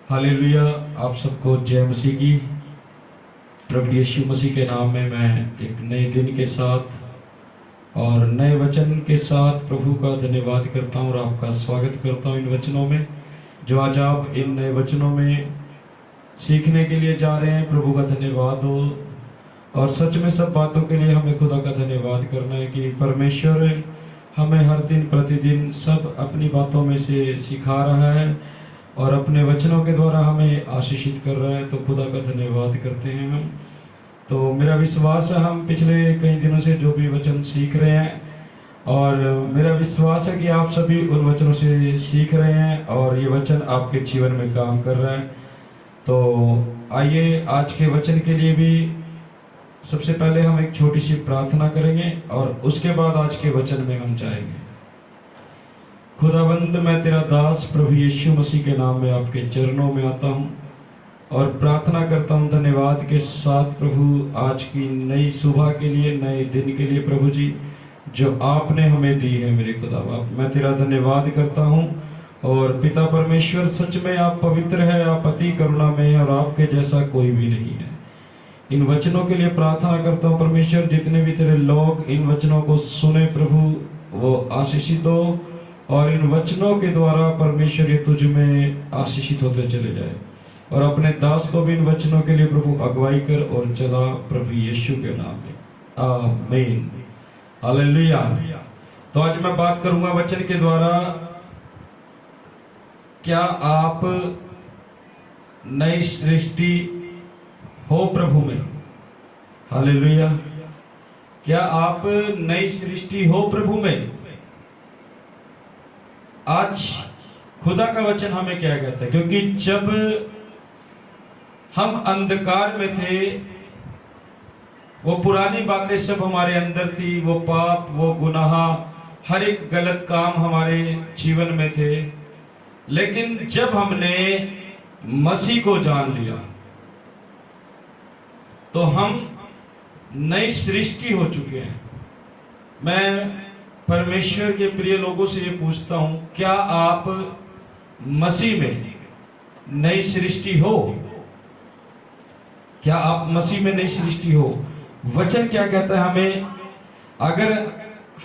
Hallelujah. आप सबको जय मसीह की। प्रभु यीशु मसीह के नाम में मैं एक नए दिन के साथ और नए वचन के साथ प्रभु का धन्यवाद करता हूँ और आपका स्वागत करता हूँ इन वचनों में जो आज आप इन नए वचनों में सीखने के लिए जा रहे हैं। प्रभु का धन्यवाद हो और सच में सब बातों के लिए हमें खुदा का धन्यवाद करना है कि परमेश्वर हमें हर दिन प्रतिदिन सब अपनी बातों में से सिखा रहा है और अपने वचनों के द्वारा हमें आशीषित कर रहा है। तो खुदा का धन्यवाद करते हैं हम। तो मेरा विश्वास है हम पिछले कई दिनों से जो भी वचन सीख रहे हैं और मेरा विश्वास है कि आप सभी उन वचनों से सीख रहे हैं और ये वचन आपके जीवन में काम कर रहा है। तो आइए आज के वचन के लिए भी सबसे पहले हम एक छोटी सी प्रार्थना करेंगे और उसके बाद आज के वचन में हम जाएंगे। खुदावंद, मैं तेरा दास प्रभु यीशु मसीह के नाम में आपके चरणों में आता हूँ और प्रार्थना करता हूँ धन्यवाद के साथ प्रभु आज की नई सुबह के लिए, नए दिन के लिए प्रभु जी जो आपने हमें दी है। मेरे खुदावंद, मैं तेरा धन्यवाद करता हूँ और पिता परमेश्वर, सच में आप पवित्र है, आप अति करुणा में है और आपके जैसा कोई भी नहीं है। इन वचनों के लिए प्रार्थना करता हूँ परमेश्वर, जितने भी तेरे लोग इन वचनों को सुने प्रभु वो आशीषित हो और इन वचनों के द्वारा परमेश्वर ये तुझ में आशीषित होते चले जाए और अपने दास को भी इन वचनों के लिए प्रभु अगुवाई कर और चला प्रभु यीशु के नाम में, आमीन। हालेलुया। तो आज मैं बात करूंगा वचन के द्वारा, क्या आप नई सृष्टि हो प्रभु में। हालेलुया। क्या आप नई सृष्टि हो प्रभु में। आज खुदा का वचन हमें क्या कहता है, क्योंकि जब हम अंधकार में थे वो पुरानी बातें सब हमारे अंदर थी, वो पाप, वो गुनाह, हर एक गलत काम हमारे जीवन में थे। लेकिन जब हमने मसीह को जान लिया तो हम नई सृष्टि हो चुके हैं। मैं परमेश्वर के प्रिय लोगों से ये पूछता हूं, क्या आप मसीह में नई सृष्टि हो। क्या आप मसीह में नई सृष्टि हो। वचन क्या कहता है हमें, अगर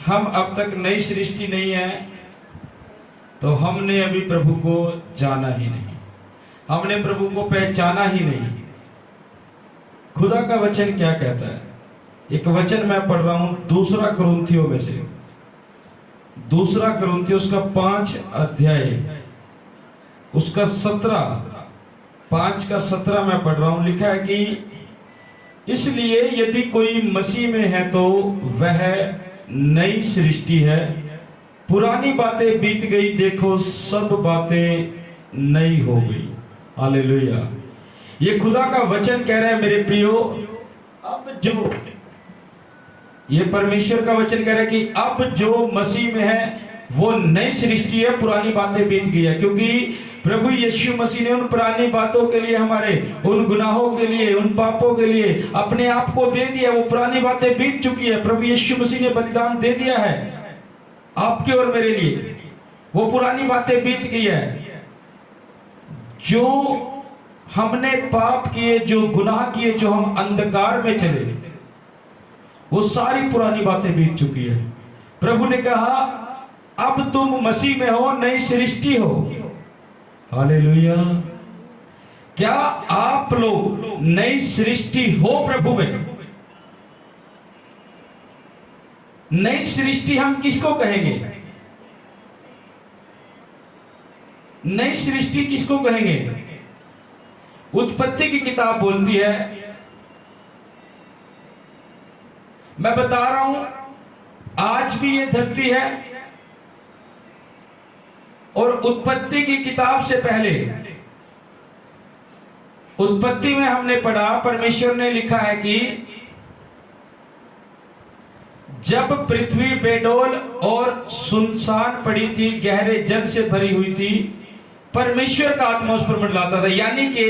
हम अब तक नई सृष्टि नहीं है तो हमने अभी प्रभु को जाना ही नहीं, हमने प्रभु को पहचाना ही नहीं। खुदा का वचन क्या कहता है, एक वचन मैं पढ़ रहा हूं दूसरा कुरिन्थियों में से, दूसरा कुरिन्थियों उसका 5 अध्याय उसका 5 का 17 मैं पढ़ रहा हूं। लिखा है कि इसलिए यदि कोई मसीह में है तो वह नई सृष्टि है, पुरानी बातें बीत गई, देखो सब बातें नई हो गई। हालेलुया। ये खुदा का वचन कह रहा है मेरे प्रियो, अब जो ये परमेश्वर का वचन कह रहा है कि अब जो मसीह में है वो नई सृष्टि है, पुरानी बातें बीत गई है। क्योंकि प्रभु यीशु मसीह ने उन पुरानी बातों के लिए, हमारे उन गुनाहों के लिए, उन पापों के लिए अपने आप को दे दिया। वो पुरानी बातें बीत चुकी है। प्रभु यीशु मसीह ने बलिदान दे दिया है आपके और मेरे लिए। वो पुरानी बातें बीत गई है। जो हमने पाप किए, जो गुनाह किए, जो हम अंधकार में चले, वो सारी पुरानी बातें बीत चुकी है। प्रभु ने कहा अब तुम मसीह में हो, नई सृष्टि हो। हालेलुया। क्या आप लोग नई सृष्टि हो प्रभु में। नई सृष्टि हम किसको कहेंगे, नई सृष्टि किसको कहेंगे। उत्पत्ति की किताब बोलती है, मैं बता रहा हूं आज भी ये धरती है और उत्पत्ति की किताब से पहले, उत्पत्ति में हमने पढ़ा, परमेश्वर ने लिखा है कि जब पृथ्वी बेडौल और सुनसान पड़ी थी, गहरे जल से भरी हुई थी, परमेश्वर का आत्मा उस पर मंडलाता था। यानी कि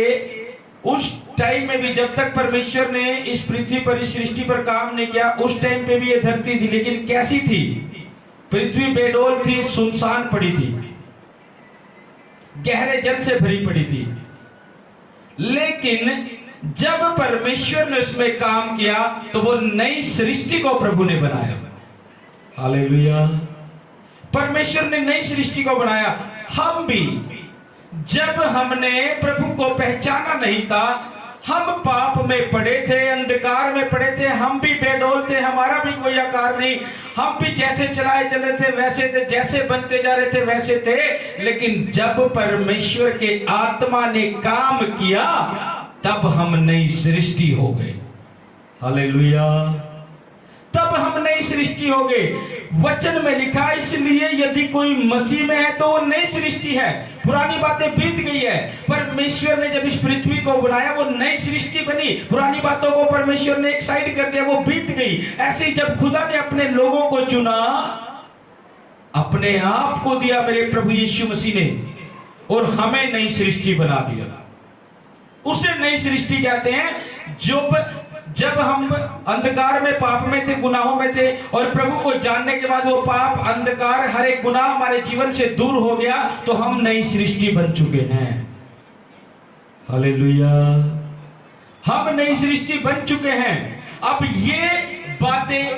उस टाइम में भी, जब तक परमेश्वर ने इस पृथ्वी पर, इस सृष्टि पर काम नहीं किया, उस टाइम पे भी ये धरती थी। लेकिन कैसी थी, पृथ्वी बेडौल थी, सुनसान पड़ी थी, गहरे जल से भरी पड़ी थी। लेकिन जब परमेश्वर ने उसमें काम किया तो वो नई सृष्टि को प्रभु ने बनाया। हालेलुया। परमेश्वर ने नई सृष्टि को बनाया। हम भी जब हमने प्रभु को पहचाना नहीं था, हम पाप में पड़े थे, अंधकार में पड़े थे, हम भी बेडौल थे, हमारा भी कोई आकार नहीं, हम भी जैसे चलाए चले थे वैसे थे, जैसे बनते जा रहे थे वैसे थे। लेकिन जब परमेश्वर के आत्मा ने काम किया तब हम नई सृष्टि हो गए। हालेलुया। तब हम नई सृष्टि हो गए। वचन में लिखा, इसलिए यदि कोई मसीह में है तो वो नई सृष्टि है, पुरानी बातें बीत गई है। परमेश्वर ने जब इस पृथ्वी को बनाया वो नई सृष्टि बनी, पुरानी बातों को परमेश्वर ने एक साइड कर दिया, वो बीत गई। ऐसे ही जब खुदा ने अपने लोगों को चुना, अपने आप को दिया मेरे प्रभु यीशु मसीह ने, और हमें नई सृष्टि बना दिया। उसे नई सृष्टि कहते हैं। जब हम अंधकार में, पाप में थे, गुनाहों में थे, और प्रभु को जानने के बाद वो पाप, अंधकार, हर एक गुनाह हमारे जीवन से दूर हो गया, तो हम नई सृष्टि बन चुके हैं। हालेलुया। हम नई सृष्टि बन चुके हैं। अब ये बातें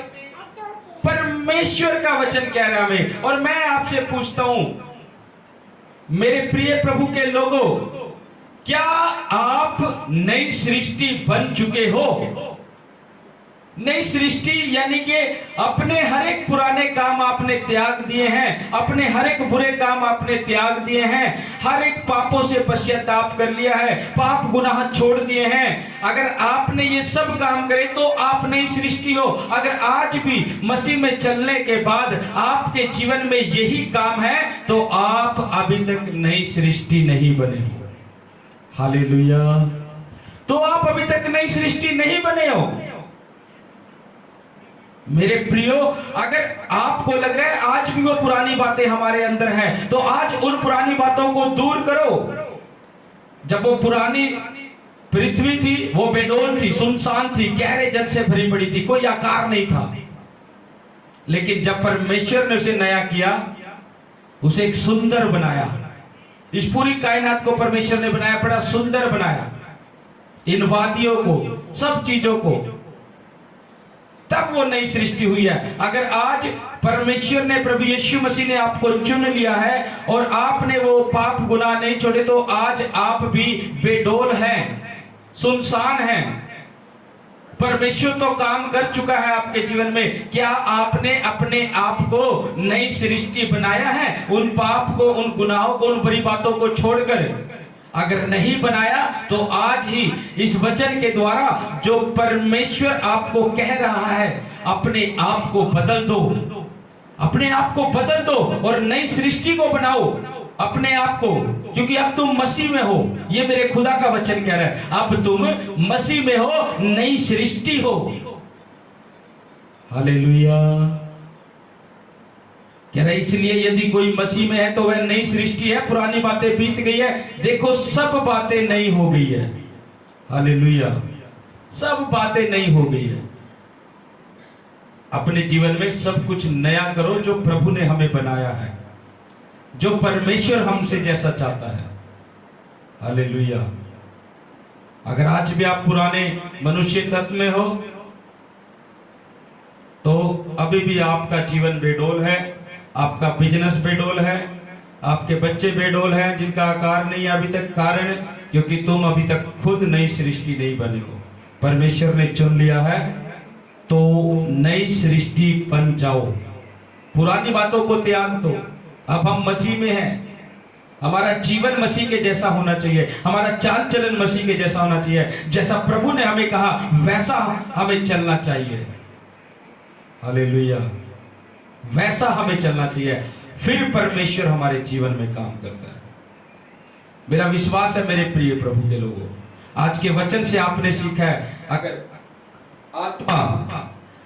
परमेश्वर का वचन कह रहा है हमें, और मैं आपसे पूछता हूं मेरे प्रिय प्रभु के लोगों, क्या आप नई सृष्टि बन चुके हो? नई सृष्टि यानी कि अपने हर एक पुराने काम आपने त्याग दिए हैं, अपने हर एक बुरे काम आपने त्याग दिए हैं, हर एक पापों से पश्चाताप कर लिया है, पाप गुनाह छोड़ दिए हैं। अगर आपने ये सब काम करे तो आप नई सृष्टि हो। अगर आज भी मसीह में चलने के बाद आपके जीवन में यही काम है तो आप अभी तक नई सृष्टि नहीं बने हो। हालेलुया। तो आप अभी तक नई सृष्टि नहीं बने हो। मेरे प्रियो, अगर आपको लग रहा है आज भी वो पुरानी बातें हमारे अंदर हैं, तो आज उन पुरानी बातों को दूर करो। जब वो पुरानी पृथ्वी थी वो बेडौल थी, सुनसान थी, गहरे जल से भरी पड़ी थी, कोई आकार नहीं था। लेकिन जब परमेश्वर ने उसे नया किया, उसे एक सुंदर बनाया। इस पूरी कायनात को परमेश्वर ने बनाया, बड़ा सुंदर बनाया, इन वादियों को, सब चीजों को। तब वो नई सृष्टि हुई है। अगर आज परमेश्वर ने, प्रभु यीशु मसीह ने आपको चुन लिया है और आपने वो पाप गुनाह नहीं छोड़े, तो आज आप भी बेडौल हैं, सुनसान हैं। परमेश्वर तो काम कर चुका है आपके जीवन में। क्या आपने अपने आप को नई सृष्टि बनाया है? उन पाप को, उन गुनाहों को, उन बुरी बातों को छोड़कर अगर नहीं बनाया तो आज ही इस वचन के द्वारा जो परमेश्वर आपको कह रहा है, अपने आप को बदल दो, अपने आप को बदल दो और नई सृष्टि को बनाओ अपने आप को, क्योंकि अब तुम मसीह में हो। ये मेरे खुदा का वचन कह रहा है, अब तुम मसीह में हो, नई सृष्टि हो। हालेलुया। कह रहा है इसलिए यदि कोई मसीह में है तो वह नई सृष्टि है, पुरानी बातें बीत गई है, देखो सब बातें नई हो गई है। हालेलुया। सब बातें नई हो गई है। अपने जीवन में सब कुछ नया करो जो प्रभु ने हमें बनाया है, जो परमेश्वर हमसे जैसा चाहता है। हालेलुया। अगर आज भी आप पुराने मनुष्य तत्व में हो तो अभी भी आपका जीवन बेडौल है, आपका बिजनेस बेडौल है, आपके बच्चे बेडौल हैं जिनका आकार नहीं है अभी तक। कारण क्योंकि तुम अभी तक खुद नई सृष्टि नहीं बने हो। परमेश्वर ने चुन लिया है तो नई सृष्टि बन जाओ। पुरानी बातों को त्याग दो। अब हम मसीह में हैं, हमारा जीवन मसीह के जैसा होना चाहिए, हमारा चाल चलन मसीह के जैसा होना चाहिए। जैसा प्रभु ने हमें कहा वैसा हमें चलना चाहिए। हालेलुया। वैसा हमें चलना चाहिए, फिर परमेश्वर हमारे जीवन में काम करता है। मेरा विश्वास है मेरे प्रिय प्रभु के लोगों, आज के वचन से आपने सीखा है,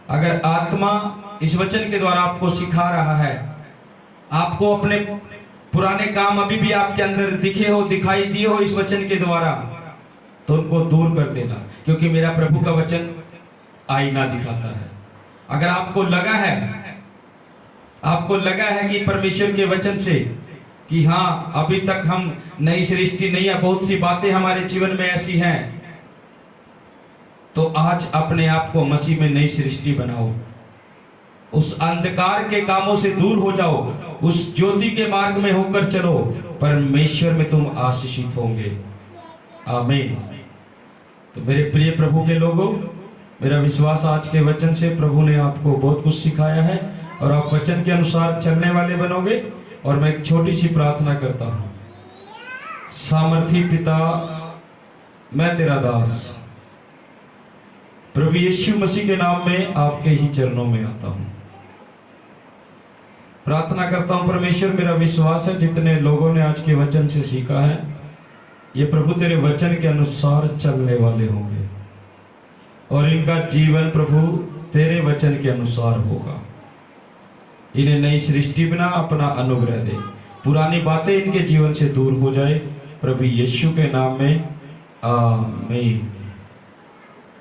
अगर आत्मा इस वचन के द्वारा आपको सिखा रहा है, आपको अपने पुराने काम अभी भी आपके अंदर दिखे हो, दिखाई दिए हो इस वचन के द्वारा, तो उनको दूर कर देना, क्योंकि मेरा प्रभु का वचन आईना दिखाता है। अगर आपको लगा है कि परमेश्वर के वचन से कि हाँ अभी तक हम नई सृष्टि नहीं है, बहुत सी बातें हमारे जीवन में ऐसी हैं, तो आज अपने आप को मसीह में नई सृष्टि बनाओ। उस अंधकार के कामों से दूर हो जाओ, उस ज्योति के मार्ग में होकर चलो, परमेश्वर में तुम आशीषित होंगे। आमीन। तो मेरे प्रिय प्रभु के लोगों, मेरा विश्वास आज के वचन से प्रभु ने आपको बहुत कुछ सिखाया है और आप वचन के अनुसार चलने वाले बनोगे। और मैं एक छोटी सी प्रार्थना करता हूं। सामर्थी पिता, मैं तेरा दास प्रभु यीशु मसीह के नाम में आपके ही चरणों में आता हूं। प्रार्थना करता हूं परमेश्वर, मेरा विश्वास है जितने लोगों ने आज के वचन से सीखा है, ये प्रभु तेरे वचन के अनुसार चलने वाले होंगे और इनका जीवन प्रभु तेरे वचन के अनुसार होगा। इन्हें नई सृष्टि बना, अपना अनुग्रह दे, पुरानी बातें इनके जीवन से दूर हो जाए, प्रभु यीशु के नाम में आमीन।